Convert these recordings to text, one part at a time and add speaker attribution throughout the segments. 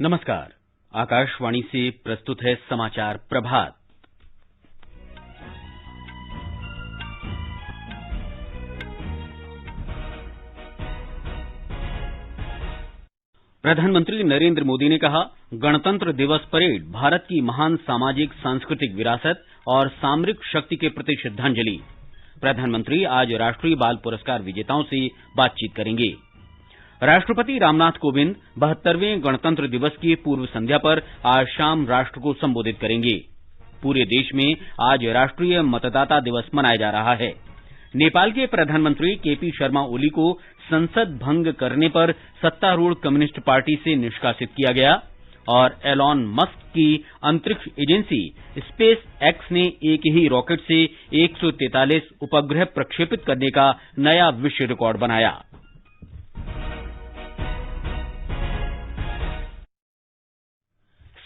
Speaker 1: नमस्कार। आकाशवाणी से प्रस्तुत है समाचार प्रभात। प्रधानमंत्री नरेंद्र मोदी ने कहा, गणतंत्र दिवस परेड भारत की महान सामाजिक सांस्कृतिक विरासत और सामरिक शक्ति के प्रति श्रद्धांजलि। प्रधानमंत्री आज राष्ट्रीय बाल पुरस्कार विजेताओं से बातचीत करेंगे। राष्ट्रपति रामनाथ कोविंद 72वें गणतंत्र दिवस की पूर्व संध्या पर आज शाम राष्ट्र को संबोधित करेंगे। पूरे देश में आज राष्ट्रीय मतदाता दिवस मनाया जा रहा है। नेपाल के प्रधानमंत्री केपी शर्मा ओली को संसद भंग करने पर सत्तारूढ़ कम्युनिस्ट पार्टी से निष्कासित किया गया और एलॉन मस्क की अंतरिक्ष एजेंसी स्पेस एक्स ने एक ही रॉकेट से 143 उपग्रह प्रक्षेपित करने का नया विश्व रिकॉर्ड बनाया।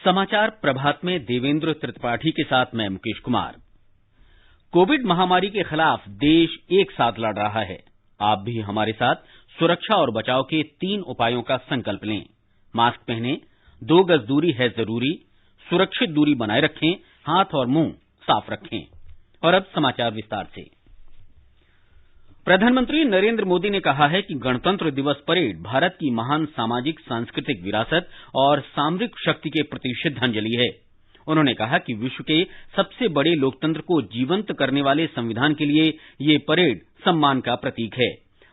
Speaker 1: समाचार प्रभात में देवेंद्र त्रिपाठी के साथ मैं मुकेश कुमार। कोविड महामारी के खिलाफ देश एक साथ लड़ रहा है। आप भी हमारे साथ सुरक्षा और बचाव के 3 उपायों का संकल्प लें। मास्क पहनें, 2 गज दूरी है जरूरी, सुरक्षित दूरी बनाए रखें, हाथ और मुंह साफ रखें। और अब समाचार विस्तार से। प्रधानमंत्री नरेंद्र मोदी ने कहा है कि गणतंत्र दिवस परेड भारत की महान सामाजिक सांस्कृतिक विरासत और सामरिक शक्ति के प्रति श्रद्धांजलि है। उन्होंने कहा कि विश्व के सबसे बड़े लोकतंत्र को जीवंत करने वाले संविधान के लिए ये परेड सम्मान का प्रतीक है।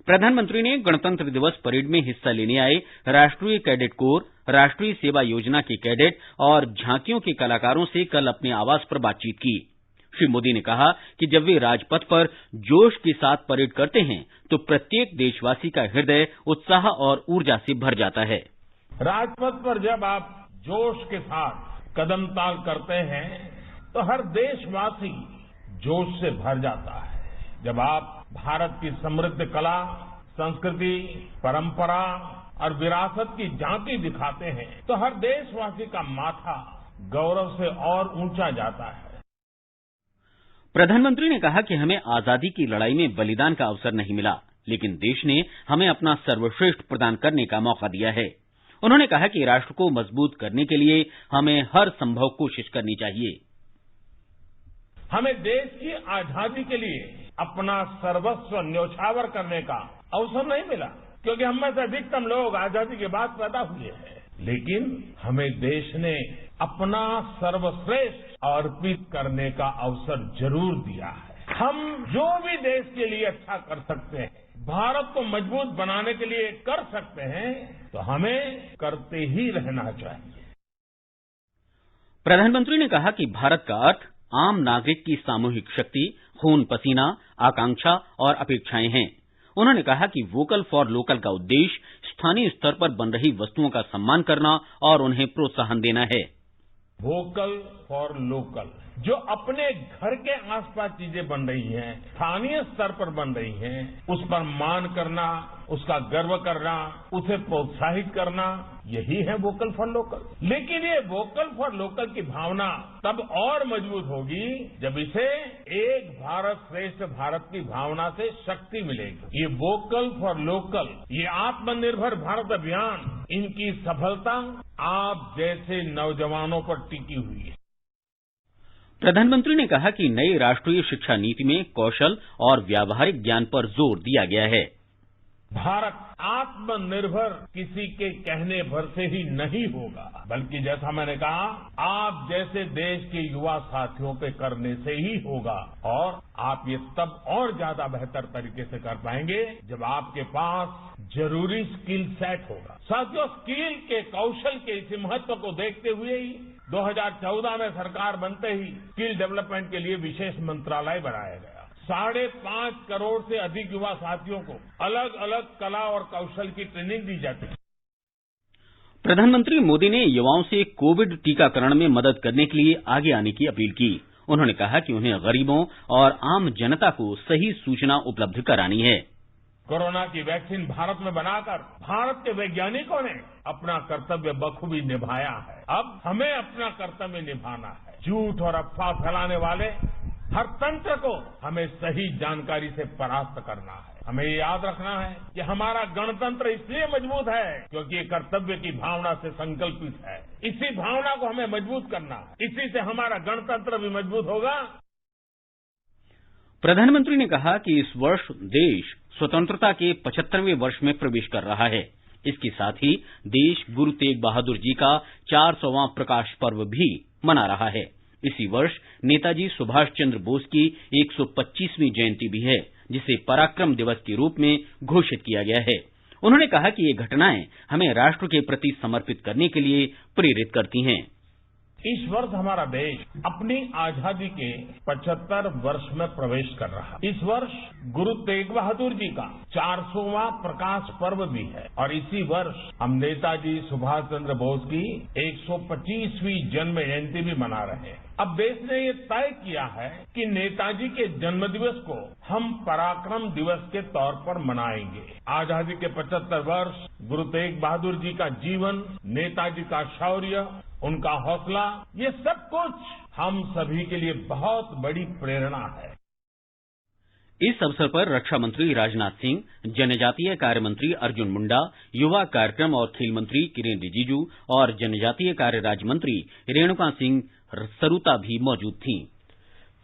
Speaker 1: प्रधानमंत्री ने गणतंत्र दिवस परेड में हिस्सा लेने आए राष्ट्रीय कैडेट कोर, राष्ट्रीय सेवा योजना के कैडेट और झांकियों के कलाकारों से कल अपने आवास पर बातचीत की। श्री मोदी ने कहा कि जब वे राजपथ पर जोश के साथ परेड करते हैं तो प्रत्येक देशवासी का हृदय उत्साह और ऊर्जा से भर जाता है।
Speaker 2: राजपथ पर जब आप जोश के साथ कदम ताल करते हैं तो हर देशवासी जोश से भर जाता है। जब आप भारत की समृद्ध कला, संस्कृति, परंपरा और विरासत की झांकी दिखाते हैं तो हर देशवासी का माथा गौरव से और ऊंचा जाता है।
Speaker 1: प्रधानमंत्री ने कहा कि हमें आजादी की लड़ाई में बलिदान का अवसर नहीं मिला, लेकिन देश ने हमें अपना सर्वश्रेष्ठ प्रदान करने का मौका दिया है। उन्होंने कहा कि राष्ट्र को मजबूत करने के लिए हमें हर संभव कोशिश करनी चाहिए।
Speaker 2: हमें देश की आजादी के लिए अपना सर्वस्व न्यौछावर करने का अवसर नहीं मिला, क्योंकि हम में से अधिकतम लोग आजादी के बाद पैदा हुए हैं। लेकिन हमें देश ने अपना सर्वश्रेष्ठ अर्पित करने का अवसर जरूर दिया है। हम जो भी देश के लिए अच्छा कर सकते हैं, भारत को मजबूत बनाने के लिए कर सकते हैं, तो हमें करते ही रहना चाहिए।
Speaker 1: प्रधानमंत्री ने कहा कि भारत का अर्थ आम नागरिक की सामूहिक शक्ति, खून पसीना, आकांक्षा और अपेक्षाएं हैं। उन्होंने कहा कि वोकल फॉर लोकल का उद्देश्य स्थानीय स्तर पर बन रही वस्तुओं का सम्मान करना और उन्हें प्रोत्साहन देना है।
Speaker 2: वोकल फॉर लोकल, जो अपने घर के आसपास चीजें बन रही हैं, स्थानीय स्तर पर बन रही हैं, उस पर मान करना, उसका गर्व करना, उसे प्रोत्साहित करना, यही है वोकल फॉर लोकल। लेकिन ये वोकल फॉर लोकल की भावना तब और मजबूत होगी जब इसे एक भारत श्रेष्ठ भारत की भावना से शक्ति मिलेगी। ये वोकल फॉर लोकल, ये आत्मनिर्भर भारत अभियान, इनकी सफलता आप जैसे नौजवानों पर टिकी हुई है।
Speaker 1: प्रधानमंत्री ने कहा कि नई राष्ट्रीय शिक्षा नीति में कौशल और व्यावहारिक ज्ञान पर जोर दिया गया है।
Speaker 2: भारत आत्मनिर्भर किसी के कहने भर से ही नहीं होगा, बल्कि जैसा मैंने कहा, आप जैसे देश के युवा साथियों के करने से ही होगा। और आप ये तब और ज्यादा बेहतर तरीके से कर पाएंगे जब आपके पास जरूरी स्किल सेट होगा। साथियों, स्किल के, कौशल के इस महत्व को देखते हुए ही 2014 में सरकार बनते ही स्किल डेवलपमेंट के लिए विशेष मंत्रालय बनाया गया। 5.5 करोड़ से अधिक युवा साथियों को अलग अलग कला और कौशल की ट्रेनिंग दी जाती है।
Speaker 1: प्रधानमंत्री मोदी ने युवाओं से कोविड टीकाकरण में मदद करने के लिए आगे आने की अपील की। उन्होंने कहा कि उन्हें गरीबों और आम जनता को सही सूचना उपलब्ध करानी है।
Speaker 2: कोरोना की वैक्सीन भारत में बनाकर भारत के वैज्ञानिकों ने अपना कर्तव्य बखूबी निभाया है। अब हमें अपना कर्तव्य निभाना है। झूठ और अफवाह फैलाने वाले हर तंत्र को हमें सही जानकारी से परास्त करना है। हमें ये याद रखना है कि हमारा गणतंत्र इसलिए मजबूत है क्योंकि ये कर्तव्य की भावना से संकल्पित है। इसी भावना को हमें मजबूत करना है। इसी से हमारा गणतंत्र भी मजबूत होगा।
Speaker 1: प्रधानमंत्री ने कहा कि इस वर्ष देश स्वतंत्रता के 75वें वर्ष में प्रवेश कर रहा है। इसके साथ ही देश गुरु तेग बहादुर जी का 400वां प्रकाश पर्व भी मना रहा है। इसी वर्ष नेताजी सुभाष चंद्र बोस की 125वीं जयंती भी है, जिसे पराक्रम दिवस के रूप में घोषित किया गया है। उन्होंने कहा कि ये घटनाएं हमें राष्ट्र के प्रति समर्पित करने के लिए प्रेरित करती हैं।
Speaker 2: इस वर्ष हमारा देश अपनी आजादी के 75 वर्ष में प्रवेश कर रहा है। इस वर्ष गुरु तेग बहादुर जी का 400वां प्रकाश पर्व भी है और इसी वर्ष हम नेताजी सुभाष चंद्र बोस की 125वीं जन्म जयंती भी मना रहे हैं। अब देश ने ये तय किया है कि नेताजी के जन्मदिवस को हम पराक्रम दिवस के तौर पर मनाएंगे। आजादी के 75 वर्ष, गुरु तेग बहादुर जी का जीवन, नेताजी का शौर्य, उनका हौसला, ये सब कुछ हम सभी के लिए बहुत बड़ी प्रेरणा है।
Speaker 1: इस अवसर पर रक्षा मंत्री राजनाथ सिंह, जनजातीय कार्य मंत्री अर्जुन मुंडा, युवा कार्यक्रम और खेल मंत्री किरेन रिजिजू और जनजातीय कार्य राज्य मंत्री रेणुका सिंह सरूता भी मौजूद थीं।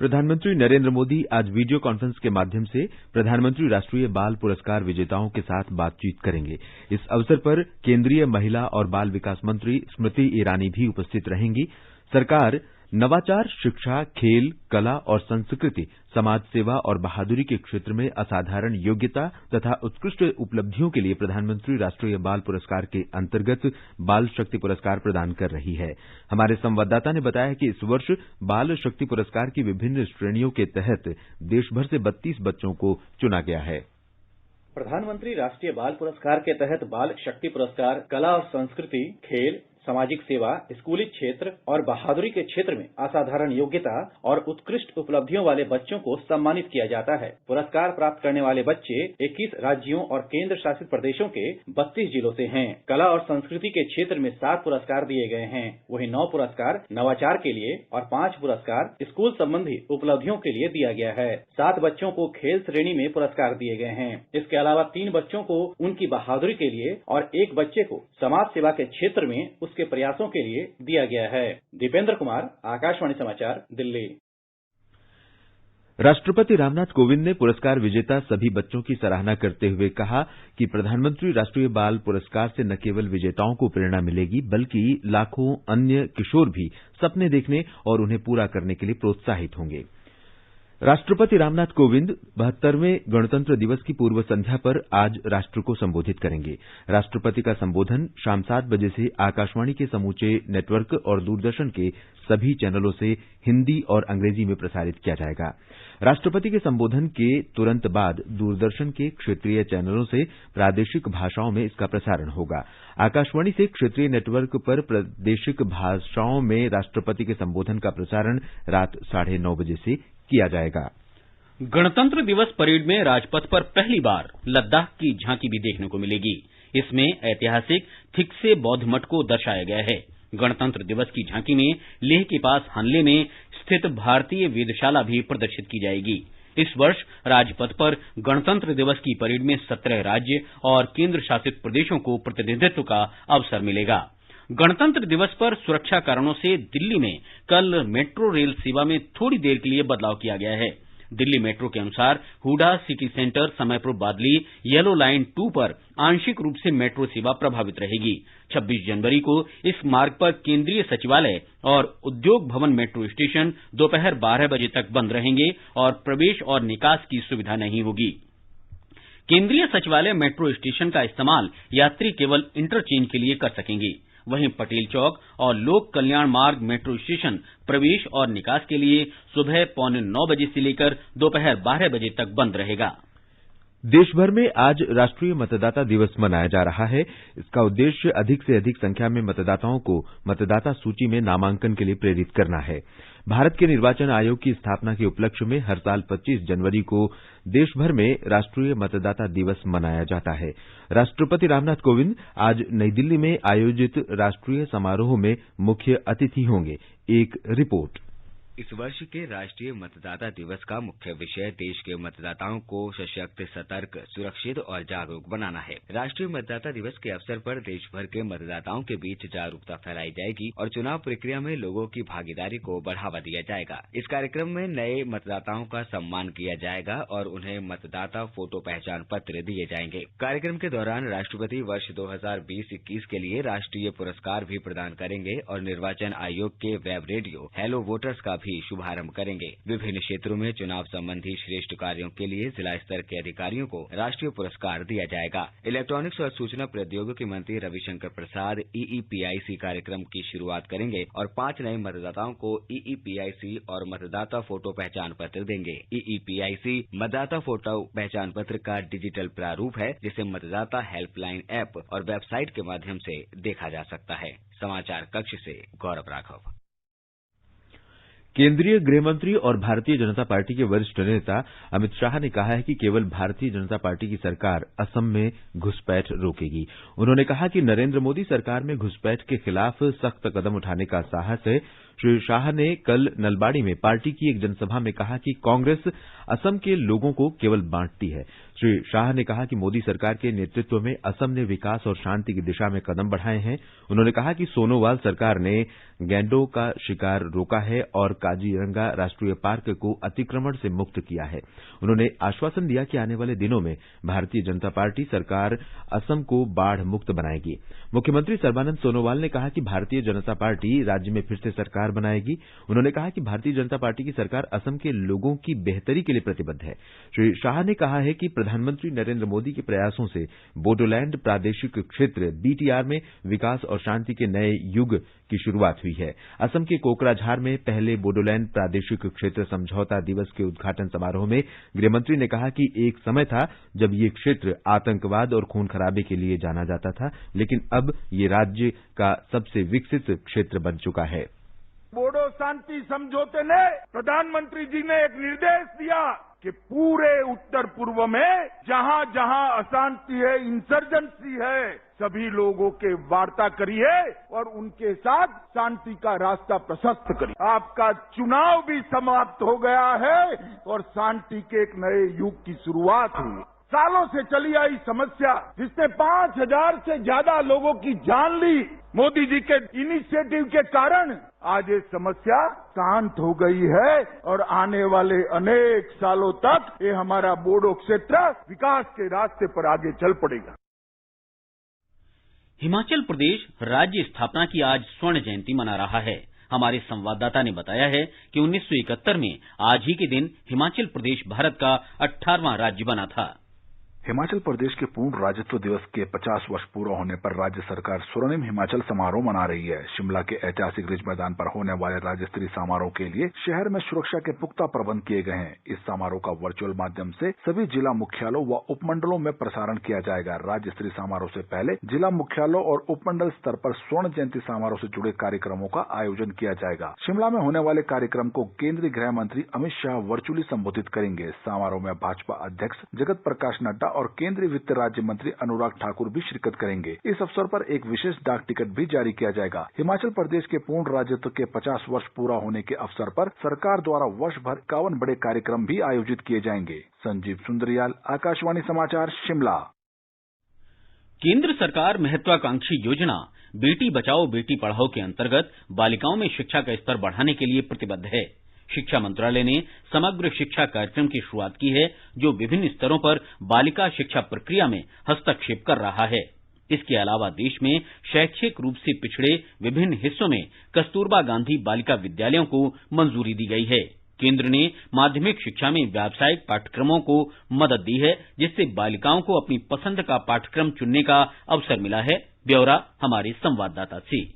Speaker 3: प्रधानमंत्री नरेंद्र मोदी आज वीडियो कॉन्फ्रेंस के माध्यम से प्रधानमंत्री राष्ट्रीय बाल पुरस्कार विजेताओं के साथ बातचीत करेंगे। इस अवसर पर केंद्रीय महिला और बाल विकास मंत्री स्मृति ईरानी भी उपस्थित रहेंगी। सरकार नवाचार, शिक्षा, खेल, कला और संस्कृति, समाज सेवा और बहादुरी के क्षेत्र में असाधारण योग्यता तथा उत्कृष्ट उपलब्धियों के लिए प्रधानमंत्री राष्ट्रीय बाल पुरस्कार के अंतर्गत बाल शक्ति पुरस्कार प्रदान कर रही है। हमारे संवाददाता ने बताया कि इस वर्ष बाल शक्ति पुरस्कार की विभिन्न श्रेणियों के तहत देशभर से 32 बच्चों को चुना गया है।
Speaker 4: प्रधानमंत्री राष्ट्रीय बाल पुरस्कार के तहत बाल शक्ति पुरस्कार कला और संस्कृति, खेल, सामाजिक सेवा, स्कूली क्षेत्र और बहादुरी के क्षेत्र में असाधारण योग्यता और उत्कृष्ट उपलब्धियों वाले बच्चों को सम्मानित किया जाता है। पुरस्कार प्राप्त करने वाले बच्चे 21 राज्यों और केंद्र शासित प्रदेशों के 32 जिलों से हैं। कला और संस्कृति के क्षेत्र में 7 पुरस्कार दिए गए हैं। वहीं 9 पुरस्कार नवाचार के लिए और 5 पुरस्कार स्कूल संबंधी उपलब्धियों के लिए दिया गया है। 7 बच्चों को खेल श्रेणी में पुरस्कार दिए गए हैं। इसके अलावा 3 बच्चों को उनकी बहादुरी के लिए और 1 बच्चे को समाज सेवा के क्षेत्र में के प्रयासों के लिए दिया गया है। दीपेंद्र कुमार, आकाशवाणी समाचार, दिल्ली।
Speaker 3: राष्ट्रपति रामनाथ कोविंद ने पुरस्कार विजेता सभी बच्चों की सराहना करते हुए कहा कि प्रधानमंत्री राष्ट्रीय बाल पुरस्कार से न केवल विजेताओं को प्रेरणा मिलेगी, बल्कि लाखों अन्य किशोर भी सपने देखने और उन्हें पूरा करने के लिए प्रोत्साहित होंगे। राष्ट्रपति रामनाथ कोविंद 72वें गणतंत्र दिवस की पूर्व संध्या पर आज राष्ट्र को संबोधित करेंगे। राष्ट्रपति का संबोधन शाम 7 बजे से आकाशवाणी के समूचे नेटवर्क और दूरदर्शन के सभी चैनलों से हिंदी और अंग्रेजी में प्रसारित किया जाएगा। राष्ट्रपति के संबोधन के तुरंत बाद दूरदर्शन के क्षेत्रीय चैनलों से प्रादेशिक भाषाओं में इसका प्रसारण होगा। आकाशवाणी से क्षेत्रीय नेटवर्क पर प्रादेशिक भाषाओं में राष्ट्रपति के संबोधन का प्रसारण रात 9:30 बजे से किया जाएगा।
Speaker 1: गणतंत्र दिवस परेड में राजपथ पर पहली बार लद्दाख की झांकी भी देखने को मिलेगी। इसमें ऐतिहासिक थिक्से बौद्ध मठ को दर्शाया गया है। गणतंत्र दिवस की झांकी में लेह के पास हनले में स्थित भारतीय वेधशाला भी प्रदर्शित की जाएगी। इस वर्ष राजपथ पर गणतंत्र दिवस की परेड में 17 राज्य और केंद्र शासित प्रदेशों को प्रतिनिधित्व का अवसर मिलेगा। गणतंत्र दिवस पर सुरक्षा कारणों से दिल्ली में कल मेट्रो रेल सेवा में थोड़ी देर के लिए बदलाव किया गया है। दिल्ली मेट्रो के अनुसार हुडा सिटी सेंटर समयपुर बादली येलो लाइन 2 पर आंशिक रूप से मेट्रो सेवा प्रभावित रहेगी। 26 जनवरी को इस मार्ग पर केंद्रीय सचिवालय और उद्योग भवन मेट्रो स्टेशन दोपहर 12 बजे तक बंद रहेंगे और प्रवेश और निकास की सुविधा नहीं होगी। केंद्रीय सचिवालय मेट्रो स्टेशन का इस्तेमाल यात्री केवल इंटरचेंज के लिए कर सकेंगे। वहीं पटेल चौक और लोक कल्याण मार्ग मेट्रो स्टेशन प्रवेश और निकास के लिए सुबह 8:45 बजे से लेकर दोपहर 12 बजे तक बंद रहेगा।
Speaker 3: देश भर में आज राष्ट्रीय मतदाता दिवस मनाया जा रहा है। इसका उद्देश्य अधिक से अधिक संख्या में मतदाताओं को मतदाता सूची में नामांकन के लिए प्रेरित करना है। भारत के निर्वाचन आयोग की स्थापना के उपलक्ष्य में हर साल 25 जनवरी को देश भर में राष्ट्रीय मतदाता दिवस मनाया जाता है। राष्ट्रपति रामनाथ कोविंद आज नई दिल्ली में आयोजित राष्ट्रीय समारोह में मुख्य अतिथि होंगे। एक रिपोर्ट।
Speaker 5: इस वर्ष के राष्ट्रीय मतदाता दिवस का मुख्य विषय देश के मतदाताओं को सशक्त, सतर्क, सुरक्षित और जागरूक बनाना है। राष्ट्रीय मतदाता दिवस के अवसर पर देश भर के मतदाताओं के बीच जागरूकता फैलाई जाएगी और चुनाव प्रक्रिया में लोगों की भागीदारी को बढ़ावा दिया जाएगा। इस कार्यक्रम में नए मतदाताओं का सम्मान किया जाएगा और उन्हें मतदाता फोटो पहचान पत्र दिए जाएंगे। कार्यक्रम के दौरान राष्ट्रपति वर्ष 2020-21 के लिए राष्ट्रीय पुरस्कार भी प्रदान करेंगे और निर्वाचन आयोग के वेब रेडियो हेलो वोटर्स का भी शुभारंभ करेंगे। विभिन्न क्षेत्रों में चुनाव संबंधी श्रेष्ठ कार्यों के लिए जिला स्तर के अधिकारियों को राष्ट्रीय पुरस्कार दिया जाएगा। इलेक्ट्रॉनिक्स और सूचना प्रौद्योगिकी मंत्री रविशंकर प्रसाद EEPIC कार्यक्रम की शुरुआत करेंगे और 5 नए मतदाताओं को EEPIC और मतदाता फोटो पहचान पत्र देंगे। EEPIC मतदाता फोटो पहचान पत्र का डिजिटल प्रारूप है, जिसे मतदाता हेल्पलाइन ऐप और वेबसाइट के माध्यम से देखा जा सकता है। समाचार कक्ष से गौरव राघव।
Speaker 3: केंद्रीय गृह मंत्री और भारतीय जनता पार्टी के वरिष्ठ नेता अमित शाह ने कहा है कि केवल भारतीय जनता पार्टी की सरकार असम में घुसपैठ रोकेगी। उन्होंने कहा कि नरेंद्र मोदी सरकार में घुसपैठ के खिलाफ सख्त कदम उठाने का साहस है। श्री शाह ने कल नलबाड़ी में पार्टी की एक जनसभा में कहा कि कांग्रेस असम के लोगों को केवल बांटती है। श्री शाह ने कहा कि मोदी सरकार के नेतृत्व में असम ने विकास और शांति की दिशा में कदम बढ़ाए हैं। उन्होंने कहा कि सोनोवाल सरकार ने गैंडों का शिकार रोका है और काजीरंगा राष्ट्रीय पार्क को अतिक्रमण से मुक्त किया है। उन्होंने आश्वासन दिया कि आने वाले दिनों में भारतीय जनता पार्टी सरकार असम को बाढ़ मुक्त बनाएगी। मुख्यमंत्री सर्बानंद सोनोवाल ने कहा कि भारतीय जनता पार्टी राज्य में फिर से सरकार बनाएगी। उन्होंने कहा कि भारतीय जनता पार्टी की सरकार असम के लोगों की बेहतरी के लिए प्रतिबद्ध है। श्री शाह ने कहा है कि प्रधानमंत्री नरेंद्र मोदी के प्रयासों से बोडोलैंड प्रादेशिक क्षेत्र BTR में विकास और शांति के नए युग की शुरुआत हुई है। असम के कोकराझार में पहले बोडोलैंड प्रादेशिक क्षेत्र समझौता दिवस के उद्घाटन समारोह में गृहमंत्री ने कहा कि एक समय था जब ये क्षेत्र आतंकवाद और खून खराबे के लिए जाना जाता था, लेकिन अब ये राज्य का सबसे विकसित क्षेत्र बन चुका है।
Speaker 6: बोडो शांति समझौते ने प्रधानमंत्री जी ने एक निर्देश दिया कि पूरे उत्तर पूर्व में जहां जहां अशांति है, इंसर्जेंसी है, सभी लोगों के वार्ता करिए और उनके साथ शांति का रास्ता प्रशस्त करिए। आपका चुनाव भी समाप्त हो गया है और शांति के एक नए युग की शुरुआत हुई। सालों से चली आई समस्या जिसने 5000 से ज्यादा लोगों की जान ली, मोदी जी के इनिशिएटिव के कारण आज ये समस्या शांत हो गई है और आने वाले अनेक सालों तक ये हमारा बोडो क्षेत्र विकास के रास्ते पर आगे चल पड़ेगा।
Speaker 1: हिमाचल प्रदेश राज्य स्थापना की आज स्वर्ण जयंती मना रहा है। हमारे संवाददाता ने बताया है कि 1971 में आज ही के दिन हिमाचल प्रदेश भारत का 18वां राज्य बना था।
Speaker 7: हिमाचल प्रदेश के पूर्ण राज्यत्व दिवस के 50 वर्ष पूरा होने पर राज्य सरकार स्वर्णिम हिमाचल समारोह मना रही है। शिमला के ऐतिहासिक रिज मैदान पर होने वाले राज्य स्तरीय समारोह के लिए शहर में सुरक्षा के पुख्ता प्रबंध किए गए हैं। इस समारोह का वर्चुअल माध्यम से सभी जिला मुख्यालयों व उपमंडलों में प्रसारण किया जाएगा। राज्य स्तरीय समारोह से पहले जिला मुख्यालयों और उपमंडल स्तर पर स्वर्ण जयंती समारोह से जुड़े कार्यक्रमों का आयोजन किया जाएगा। शिमला में होने वाले कार्यक्रम को केंद्रीय गृह मंत्री अमित शाह वर्चुअली संबोधित करेंगे। समारोह में भाजपा अध्यक्ष जगत प्रकाश नड्डा और केंद्रीय वित्त राज्य मंत्री अनुराग ठाकुर भी शिरकत करेंगे। इस अवसर पर एक विशेष डाक टिकट भी जारी किया जाएगा। हिमाचल प्रदेश के पूर्ण राज्यत्व के 50 वर्ष पूरा होने के अवसर पर सरकार द्वारा वर्ष भर 51 बड़े कार्यक्रम भी आयोजित किए जाएंगे। संजीव सुंदरियाल, आकाशवाणी समाचार, शिमला।
Speaker 1: केंद्र सरकार महत्वाकांक्षी योजना बेटी बचाओ बेटी पढ़ाओ के अंतर्गत बालिकाओं में शिक्षा का स्तर बढ़ाने के लिए प्रतिबद्ध है। शिक्षा मंत्रालय ने समग्र शिक्षा कार्यक्रम की शुरुआत की है, जो विभिन्न स्तरों पर बालिका शिक्षा प्रक्रिया में हस्तक्षेप कर रहा है। इसके अलावा देश में शैक्षिक रूप से पिछड़े विभिन्न हिस्सों में कस्तूरबा गांधी बालिका विद्यालयों को मंजूरी दी गई है। केंद्र ने माध्यमिक शिक्षा में व्यावसायिक पाठ्यक्रमों को मदद दी है, जिससे बालिकाओं को अपनी पसंद का पाठ्यक्रम चुनने का अवसर मिला है। ब्यौरा हमारे संवाददाता से।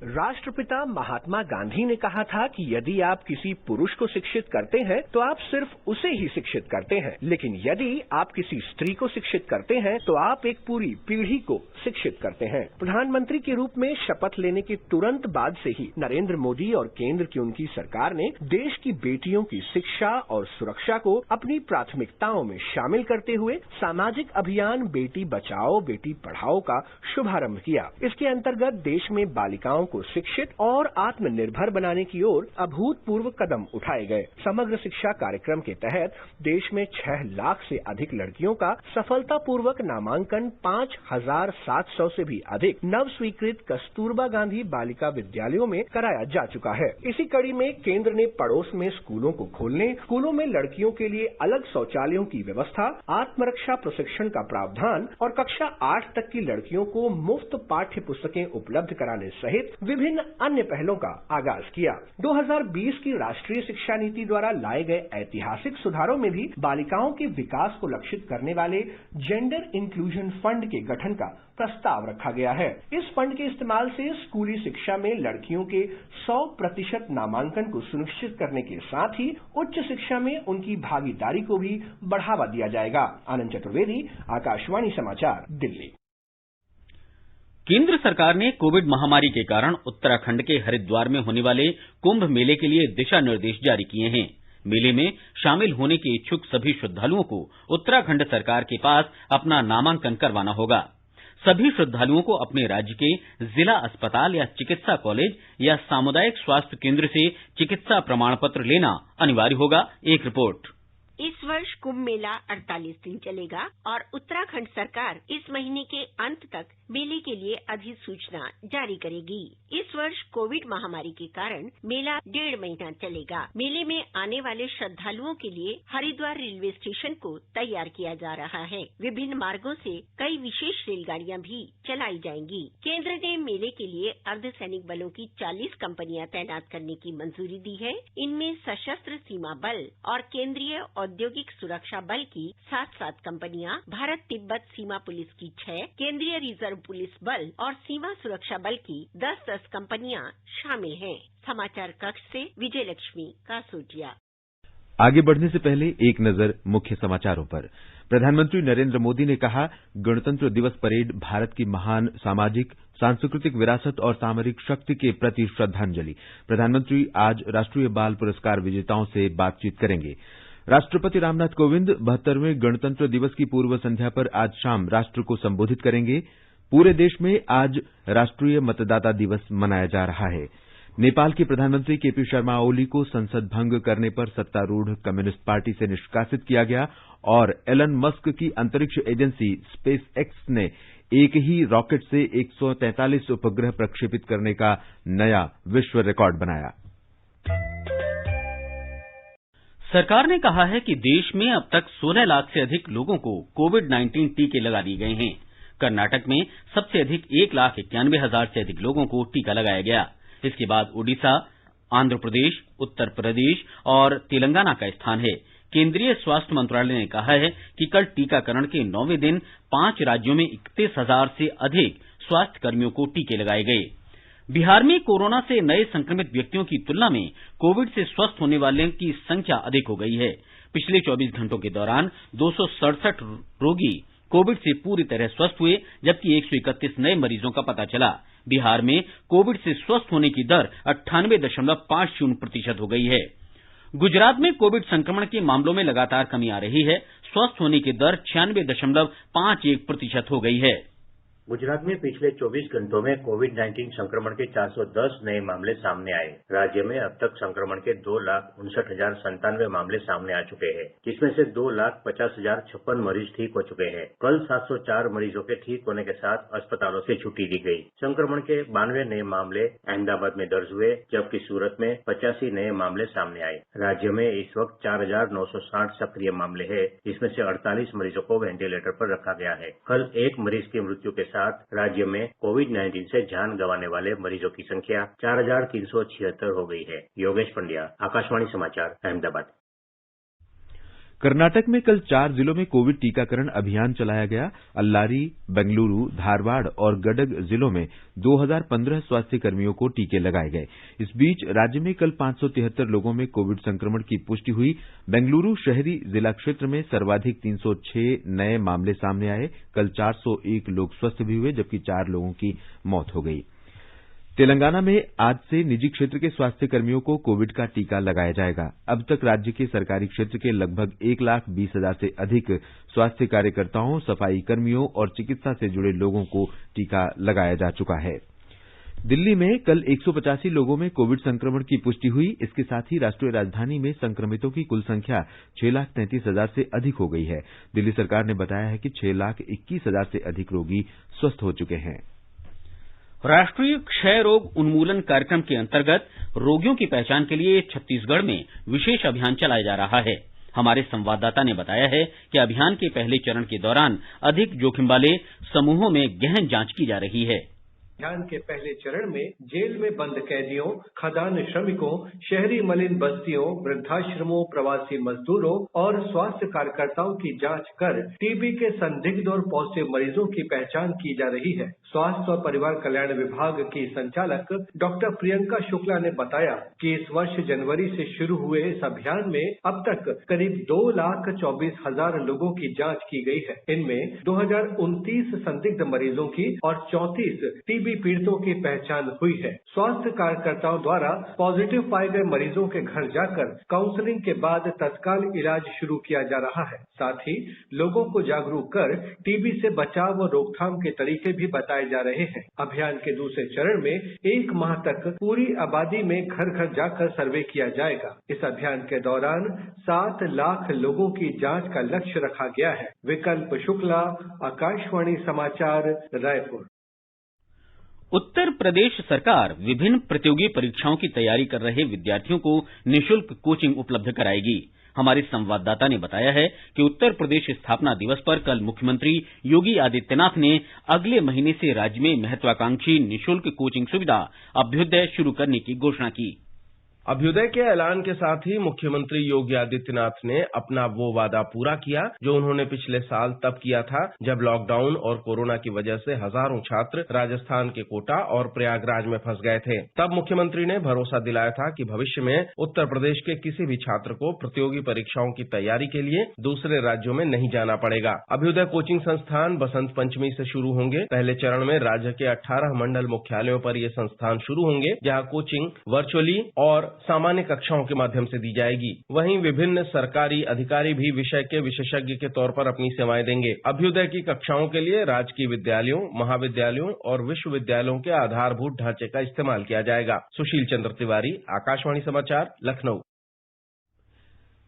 Speaker 8: राष्ट्रपिता महात्मा गांधी ने कहा था कि यदि आप किसी पुरुष को शिक्षित करते हैं तो आप सिर्फ उसे ही शिक्षित करते हैं, लेकिन यदि आप किसी स्त्री को शिक्षित करते हैं तो आप एक पूरी पीढ़ी को शिक्षित करते हैं। प्रधानमंत्री के रूप में शपथ लेने के तुरंत बाद से ही नरेंद्र मोदी और केंद्र की उनकी सरकार ने देश की बेटियों की शिक्षा और सुरक्षा को अपनी प्राथमिकताओं में शामिल करते हुए सामाजिक अभियान बेटी बचाओ बेटी पढ़ाओ का शुभारंभ किया। इसके अंतर्गत देश में बालिकाओं बालिकाओं को शिक्षित और आत्मनिर्भर बनाने की ओर अभूतपूर्व कदम उठाए गए। समग्र शिक्षा कार्यक्रम के तहत देश में 6 लाख से अधिक लड़कियों का सफलतापूर्वक नामांकन 5,700 से भी अधिक नव स्वीकृत कस्तूरबा गांधी बालिका विद्यालयों में कराया जा चुका है। इसी कड़ी में केंद्र ने पड़ोस में स्कूलों को खोलने, स्कूलों में लड़कियों के लिए अलग शौचालयों की व्यवस्था, आत्मरक्षा प्रशिक्षण का प्रावधान और कक्षा 8 तक की लड़कियों को मुफ्त पाठ्य पुस्तकें उपलब्ध कराने सहित विभिन्न अन्य पहलों का आगाज किया। 2020 की राष्ट्रीय शिक्षा नीति द्वारा लाए गए ऐतिहासिक सुधारों में भी बालिकाओं के विकास को लक्षित करने वाले जेंडर इंक्लूजन फंड के गठन का प्रस्ताव रखा गया है। इस फंड के इस्तेमाल से स्कूली शिक्षा में लड़कियों के 100% नामांकन को सुनिश्चित करने के साथ ही उच्च शिक्षा में उनकी भागीदारी को भी बढ़ावा दिया जाएगा। आनंद चतुर्वेदी, आकाशवाणी समाचार, दिल्ली।
Speaker 1: केंद्र सरकार ने कोविड महामारी के कारण उत्तराखंड के हरिद्वार में होने वाले कुंभ मेले के लिए दिशा निर्देश जारी किए हैं। मेले में शामिल होने के इच्छुक सभी श्रद्धालुओं को उत्तराखंड सरकार के पास अपना नामांकन करवाना होगा। सभी श्रद्धालुओं को अपने राज्य के जिला अस्पताल या चिकित्सा कॉलेज या सामुदायिक स्वास्थ्य केंद्र से चिकित्सा प्रमाण पत्र लेना अनिवार्य होगा। एक रिपोर्ट।
Speaker 9: इस वर्ष कुंभ मेला 48 दिन चलेगा और उत्तराखंड सरकार इस महीने के अंत तक मेले के लिए अधिसूचना जारी करेगी। इस वर्ष कोविड महामारी के कारण मेला 1.5 महीना चलेगा। मेले में आने वाले श्रद्धालुओं के लिए हरिद्वार रेलवे स्टेशन को तैयार किया जा रहा है। विभिन्न मार्गों से कई विशेष रेलगाड़ियां भी चलाई जाएंगी। केंद्र ने मेले के लिए अर्धसैनिक बलों की 40 कंपनियां तैनात करने की मंजूरी दी है। इनमें सशस्त्र सीमा बल और केंद्रीय औद्योगिक सुरक्षा बल की 7 कंपनियां, भारत तिब्बत सीमा पुलिस की 6, केंद्रीय रिजर्व पुलिस बल और सीमा सुरक्षा बल की 10 कंपनियां शामिल हैं। समाचार कक्ष से विजय लक्ष्मी कासोटिया।
Speaker 3: आगे बढ़ने से पहले एक नजर मुख्य समाचारों पर। प्रधानमंत्री नरेंद्र मोदी ने कहा, गणतंत्र दिवस परेड भारत की महान सामाजिक, सांस्कृतिक विरासत और सामरिक शक्ति के प्रति श्रद्धांजलि। प्रधानमंत्री आज राष्ट्रीय बाल पुरस्कार विजेताओं से बातचीत करेंगे। राष्ट्रपति रामनाथ कोविंद 72वें गणतंत्र दिवस की पूर्व संध्या पर आज शाम राष्ट्र को संबोधित करेंगे। पूरे देश में आज राष्ट्रीय मतदाता दिवस मनाया जा रहा है। नेपाल के प्रधानमंत्री केपी शर्मा ओली को संसद भंग करने पर सत्तारूढ़ कम्युनिस्ट पार्टी से निष्कासित किया गया और एलन मस्क की अंतरिक्ष एजेंसी स्पेस एक्स ने एक ही रॉकेट से 143 उपग्रह प्रक्षेपित करने का नया विश्व रिकॉर्ड बनाया।
Speaker 1: सरकार ने कहा है कि देश में अब तक 16 लाख से अधिक लोगों को कोविड-19 टीके लगा दिए गए हैं। कर्नाटक में सबसे अधिक 1,91,000 से अधिक लोगों को टीका लगाया गया। इसके बाद ओडिशा, आंध्र प्रदेश, उत्तर प्रदेश और तेलंगाना का स्थान है। केंद्रीय स्वास्थ्य मंत्रालय ने कहा है कि कल टीकाकरण के 9वें दिन 5 राज्यों में 31,000 से अधिक स्वास्थ्य कर्मियों को टीके लगाए गए। बिहार में कोरोना से नए संक्रमित व्यक्तियों की तुलना में कोविड से स्वस्थ होने वालों की संख्या अधिक हो गई है। पिछले 24 घंटों के दौरान 267 रोगी कोविड से पूरी तरह स्वस्थ हुए, जबकि 131 नए मरीजों का पता चला। बिहार में कोविड से स्वस्थ होने की दर 98.50% हो गई है। गुजरात में कोविड संक्रमण के मामलों में लगातार कमी आ रही है। स्वस्थ होने की दर 96.51% हो गई है।
Speaker 10: गुजरात में पिछले 24 घंटों में कोविड-19 संक्रमण के 410 नए मामले सामने आए। राज्य में अब तक संक्रमण के 2,59,097 मामले सामने आ चुके हैं, जिसमें से 2,50,056 मरीज ठीक हो चुके हैं। कल 704 मरीजों के ठीक होने के साथ अस्पतालों से छुट्टी दी गई। संक्रमण के 92 नए मामले अहमदाबाद में दर्ज हुए, जबकि सूरत में 85 नए मामले सामने आए। राज्य में इस वक्त 4,960 सक्रिय मामले हैं, जिसमें से 48 मरीजों को वेंटिलेटर पर रखा गया है। कल एक मरीज की मृत्यु के साथ राज्य में कोविड-19 से जान गंवाने वाले मरीजों की संख्या 4,376 हो गई है। योगेश पंड्या, आकाशवाणी समाचार, अहमदाबाद।
Speaker 3: कर्नाटक में कल 4 जिलों में कोविड टीकाकरण अभियान चलाया गया। अल्लारी, बेंगलुरु, धारवाड़ और गडग जिलों में 2015 स्वास्थ्य कर्मियों को टीके लगाए गए। इस बीच राज्य में कल 573 लोगों में कोविड संक्रमण की पुष्टि हुई। बेंगलुरु शहरी जिला क्षेत्र में सर्वाधिक 306 नए मामले सामने आए। कल 401 लोग स्वस्थ भी हुए, जबकि 4 लोगों की मौत हो गई। तेलंगाना में आज से निजी क्षेत्र के स्वास्थ्य कर्मियों को कोविड का टीका लगाया जाएगा। अब तक राज्य के सरकारी क्षेत्र के लगभग 1,20,000 से अधिक स्वास्थ्य कार्यकर्ताओं, सफाई कर्मियों और चिकित्सा से जुड़े लोगों को टीका लगाया जा चुका है। दिल्ली में कल 185 लोगों में कोविड संक्रमण की पुष्टि हुई। इसके साथ ही राष्ट्रीय राजधानी में संक्रमितों की कुल संख्या 6,33,000 से अधिक हो गई है। दिल्ली सरकार ने बताया है कि 6,21,000 से अधिक रोगी स्वस्थ हो चुके हैं।
Speaker 1: राष्ट्रीय क्षय रोग उन्मूलन कार्यक्रम के अंतर्गत रोगियों की पहचान के लिए छत्तीसगढ़ में विशेष अभियान चलाया जा रहा है। हमारे संवाददाता ने बताया है कि अभियान के पहले चरण के दौरान अधिक जोखिम वाले समूहों में गहन जांच की जा रही है।
Speaker 8: अभियान के पहले चरण में जेल में बंद कैदियों, खदान श्रमिकों, शहरी मलिन बस्तियों, वृद्धाश्रमों, प्रवासी मजदूरों और स्वास्थ्य कार्यकर्ताओं की जांच कर टीबी के संदिग्ध और पॉजिटिव मरीजों की पहचान की जा रही है। स्वास्थ्य और परिवार कल्याण विभाग की संचालक डॉक्टर प्रियंका शुक्ला ने बताया कि इस वर्ष जनवरी से शुरू हुए इस अभियान में अब तक करीब 2,24,000 लोगों की जांच की गई है। इनमें 2,029 संदिग्ध मरीजों की और 34 टीबी पीड़ितों की पहचान हुई है। स्वास्थ्य कार्यकर्ताओं द्वारा पॉजिटिव पाए गए मरीजों के घर जाकर काउंसलिंग के बाद तत्काल इलाज शुरू किया जा रहा है। साथ ही लोगों को जागरूक कर टीबी से बचाव और रोकथाम के तरीके भी बताए जा रहे हैं। अभियान के दूसरे चरण में 1 माह तक पूरी आबादी में घर घर जाकर सर्वे किया जाएगा। इस अभियान के दौरान 7 लाख लोगों की जांच का लक्ष्य रखा गया है। विकल्प शुक्ला, आकाशवाणी समाचार, रायपुर।
Speaker 1: उत्तर प्रदेश सरकार विभिन्न प्रतियोगी परीक्षाओं की तैयारी कर रहे विद्यार्थियों को निःशुल्क कोचिंग उपलब्ध कराएगी। हमारे संवाददाता ने बताया है कि उत्तर प्रदेश स्थापना दिवस पर कल मुख्यमंत्री योगी आदित्यनाथ ने अगले महीने से राज्य में महत्वाकांक्षी निःशुल्क कोचिंग सुविधा अभ्युदय शुरू करने की घोषणा की।
Speaker 11: अभ्युदय के ऐलान के साथ ही मुख्यमंत्री योगी आदित्यनाथ ने अपना वो वादा पूरा किया जो उन्होंने पिछले साल तब किया था जब लॉकडाउन और कोरोना की वजह से हजारों छात्र राजस्थान के कोटा और प्रयागराज में फंस गए थे। तब मुख्यमंत्री ने भरोसा दिलाया था कि भविष्य में उत्तर प्रदेश के किसी भी छात्र को प्रतियोगी परीक्षाओं की तैयारी के लिए दूसरे राज्यों में नहीं जाना पड़ेगा। अभ्युदय कोचिंग संस्थान बसंत पंचमी से शुरू होंगे। पहले चरण में राज्य के 18 मंडल मुख्यालयों पर ये संस्थान शुरू होंगे, जहां कोचिंग वर्चुअली और सामान्य कक्षाओं के माध्यम से दी जाएगी। वहीं विभिन्न सरकारी अधिकारी भी विषय के विशेषज्ञ के तौर पर अपनी सेवाएं देंगे। अभ्युदय की कक्षाओं के लिए राजकीय विद्यालयों, महाविद्यालयों और विश्वविद्यालयों के आधारभूत ढांचे का इस्तेमाल किया जाएगा। सुशील चंद्र तिवारी, आकाशवाणी समाचार, लखनऊ।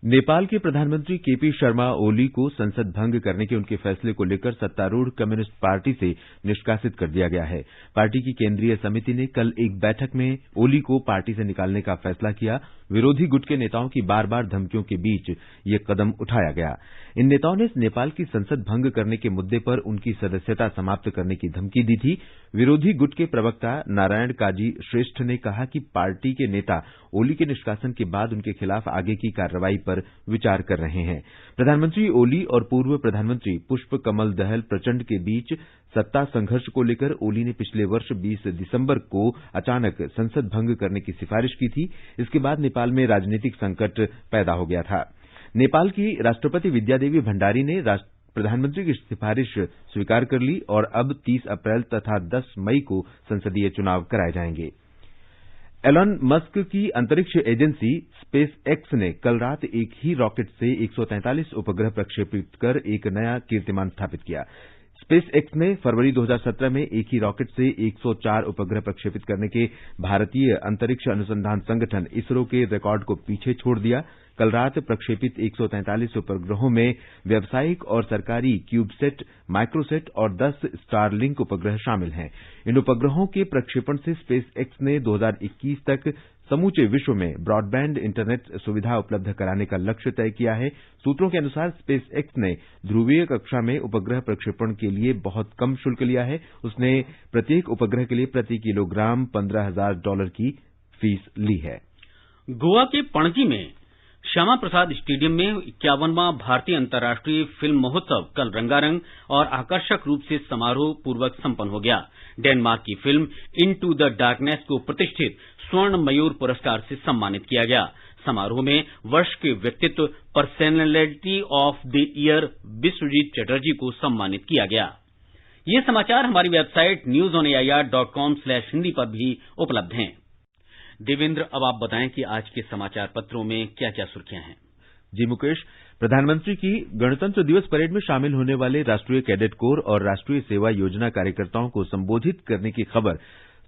Speaker 3: नेपाल के प्रधानमंत्री केपी शर्मा ओली को संसद भंग करने के उनके फैसले को लेकर सत्तारूढ़ कम्युनिस्ट पार्टी से निष्कासित कर दिया गया है। पार्टी की केंद्रीय समिति ने कल एक बैठक में ओली को पार्टी से निकालने का फैसला किया। विरोधी गुट के नेताओं की बार बार धमकियों के बीच ये कदम उठाया गया। इन नेताओं ने नेपाल की संसद भंग करने के मुद्दे पर उनकी सदस्यता समाप्त करने की धमकी दी थी। विरोधी गुट के प्रवक्ता नारायण काजी श्रेष्ठ ने कहा कि पार्टी के नेता ओली के निष्कासन के बाद उनके खिलाफ आगे की कार्रवाई पर विचार कर रहे हैं। प्रधानमंत्री ओली और पूर्व प्रधानमंत्री पुष्प कमल दहल प्रचंड के बीच सत्ता संघर्ष को लेकर ओली ने पिछले वर्ष 20 दिसंबर को अचानक संसद भंग करने की सिफारिश की थी। इसके बाद नेपाल में राजनीतिक संकट पैदा हो गया था। नेपाल की राष्ट्रपति विद्यादेवी भंडारी ने प्रधानमंत्री की सिफारिश स्वीकार कर ली और अब 30 अप्रैल तथा 10 मई को संसदीय चुनाव कराए जाएंगे। एलन मस्क की अंतरिक्ष एजेंसी स्पेस एक्स ने कल रात एक ही रॉकेट से 143 उपग्रह प्रक्षेपित कर एक नया कीर्तिमान स्थापित किया। स्पेस एक्स ने फरवरी 2017 में एक ही रॉकेट से 104 उपग्रह प्रक्षेपित करने के भारतीय अंतरिक्ष अनुसंधान संगठन इसरो के रिकॉर्ड को पीछे छोड़ दिया। कल रात प्रक्षेपित 143 उपग्रहों में व्यावसायिक और सरकारी क्यूबसेट, माइक्रोसेट और 10 स्टारलिंक उपग्रह शामिल हैं। इन उपग्रहों के प्रक्षेपण से स्पेस एक्स ने 2021 तक समूचे विश्व में ब्रॉडबैंड इंटरनेट सुविधा उपलब्ध कराने का लक्ष्य तय किया है। सूत्रों के अनुसार स्पेस एक्स ने ध्रुवीय कक्षा में उपग्रह प्रक्षेपण के लिए बहुत कम शुल्क लिया है। उसने प्रत्येक उपग्रह के लिए प्रति किलोग्राम $15,000 की फीस ली है।
Speaker 1: गोवा के पणजी में श्यामा प्रसाद स्टेडियम में 51वां भारतीय अंतर्राष्ट्रीय फिल्म महोत्सव कल रंगारंग और आकर्षक रूप से समारोह पूर्वक संपन्न हो गया। डेनमार्क की फिल्म इनटू द डार्कनेस को प्रतिष्ठित स्वर्ण मयूर पुरस्कार से सम्मानित किया गया। समारोह में वर्ष के व्यक्तित्व personality of the year Vishwajit Chatterjee को सम्मानित किया गया। ये समाचार हमारी वेबसाइट newsonair.com/hindi पर भी उपलब्ध हैं। देवेंद्र, अब आप बताएं कि आज के समाचार पत्रों में क्या क्या सुर्खियां हैं।
Speaker 3: जी मुकेश, प्रधानमंत्री की गणतंत्र दिवस परेड में शामिल होने वाले राष्ट्रीय कैडेट कोर और राष्ट्रीय सेवा योजना कार्यकर्ताओं को संबोधित करने की खबर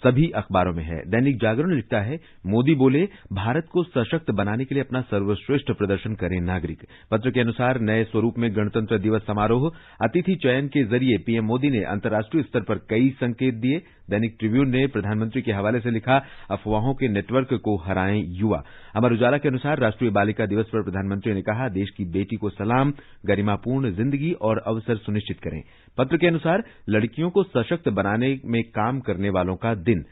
Speaker 3: सभी अखबारों में है। दैनिक जागरण लिखता है, मोदी बोले भारत को सशक्त बनाने के लिए अपना सर्वश्रेष्ठ प्रदर्शन करें नागरिक। पत्र के अनुसार नए स्वरूप में गणतंत्र दिवस समारोह, अतिथि चयन के जरिए पीएम मोदी ने अंतर्राष्ट्रीय स्तर पर कई संकेत दिए। दैनिक ट्रिब्यून ने प्रधानमंत्री के हवाले से लिखा, अफवाहों के नेटवर्क को हराएं युवा। अमर उजाला के अनुसार राष्ट्रीय बालिका दिवस पर प्रधानमंत्री ने कहा, देश की बेटी को सलाम, गरिमापूर्ण जिंदगी और अवसर सुनिश्चित करें। पत्र के अनुसार लड़कियों को सशक्त बनाने में काम करने वालों का दिन।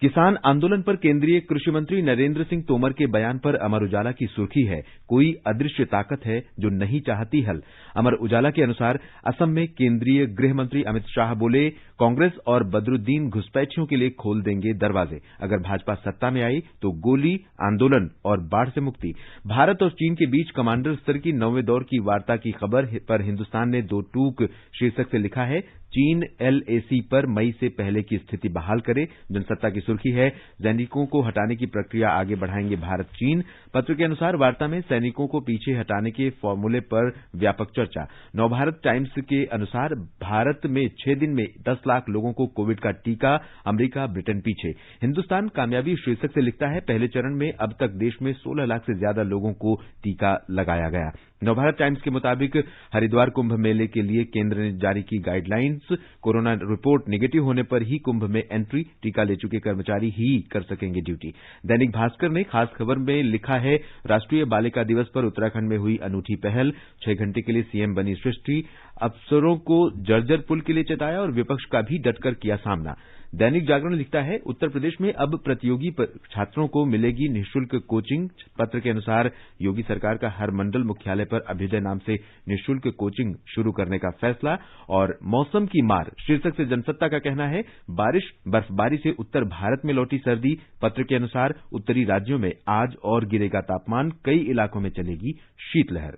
Speaker 3: किसान आंदोलन पर केंद्रीय कृषि मंत्री नरेंद्र सिंह तोमर के बयान पर अमर उजाला की सुर्खी है, कोई अदृश्य ताकत है जो नहीं चाहती हल। अमर उजाला के अनुसार असम में केंद्रीय गृह मंत्री अमित शाह बोले, कांग्रेस और बदरुद्दीन घुसपैठियों के लिए खोल देंगे दरवाजे। अगर भाजपा सत्ता में आई तो गोली, आंदोलन और बाढ़ से मुक्ति। भारत और चीन के बीच कमांडर स्तर की 9वें दौर की वार्ता की खबर पर हिंदुस्तान ने 2 टूक शीर्षक से लिखा है, चीन एलएसी पर मई से पहले की स्थिति बहाल करे। जनसत्ता की सुर्खी है, सैनिकों को हटाने की प्रक्रिया आगे बढ़ाएंगे भारत चीन। पत्र के अनुसार वार्ता में सैनिकों को पीछे हटाने के फॉर्मूले पर व्यापक चर्चा। नवभारत टाइम्स के अनुसार भारत में 6 दिन में 10 लाख लोगों को कोविड का टीका, अमेरिका ब्रिटेन पीछे। हिंदुस्तान कामयाबी शीर्षक से लिखता है, पहले चरण में अब तक देश में 16 लाख से ज्यादा लोगों को टीका लगाया गया। नवभारत टाइम्स के मुताबिक हरिद्वार कुंभ मेले के लिए केंद्र ने जारी की गाइडलाइंस, कोरोना रिपोर्ट नेगेटिव होने पर ही कुंभ में एंट्री, टीका ले चुके कर्मचारी ही कर सकेंगे ड्यूटी। दैनिक भास्कर ने खास खबर में लिखा है, राष्ट्रीय बालिका दिवस पर उत्तराखंड में हुई अनूठी पहल, 6 घंटे के लिए सीएम बनी सृष्टि, अफसरों को जर्जर पुल के लिए चेताया और विपक्ष का भी डटकर किया सामना। दैनिक जागरण लिखता है, उत्तर प्रदेश में अब प्रतियोगी छात्रों को मिलेगी निःशुल्क कोचिंग। पत्र के अनुसार योगी सरकार का हर मंडल मुख्यालय पर अभ्युदय नाम से निःशुल्क कोचिंग शुरू करने का फैसला। और मौसम की मार शीर्षक से जनसत्ता का कहना है, बारिश बर्फबारी से उत्तर भारत में लौटी सर्दी। पत्र के अनुसार उत्तरी राज्यों में आज और गिरेगा तापमान, कई इलाकों में चलेगी शीतलहर।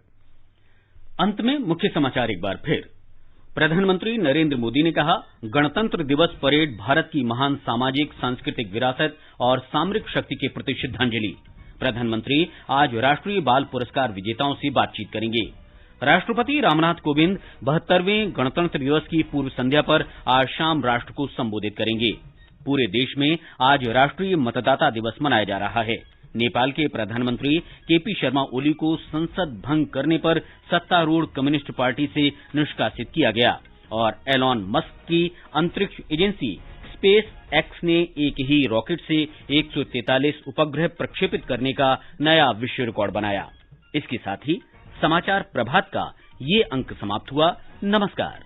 Speaker 1: अंत में मुख्य समाचार एक बार फिर। प्रधानमंत्री नरेंद्र मोदी ने कहा, गणतंत्र दिवस परेड भारत की महान सामाजिक सांस्कृतिक विरासत और सामरिक शक्ति के प्रति श्रद्धांजलि। प्रधानमंत्री आज राष्ट्रीय बाल पुरस्कार विजेताओं से बातचीत करेंगे। राष्ट्रपति रामनाथ कोविंद 72वें गणतंत्र दिवस की पूर्व संध्या पर आज शाम राष्ट्र को संबोधित करेंगे। पूरे देश में आज राष्ट्रीय मतदाता दिवस मनाया जा रहा है। नेपाल के प्रधानमंत्री केपी शर्मा ओली को संसद भंग करने पर सत्तारूढ़ कम्युनिस्ट पार्टी से निष्कासित किया गया। और एलॉन मस्क की अंतरिक्ष एजेंसी स्पेस एक्स ने एक ही रॉकेट से 143 उपग्रह प्रक्षेपित करने का नया विश्व रिकॉर्ड बनाया। इसके साथ ही समाचार प्रभात का ये अंक समाप्त हुआ। नमस्कार।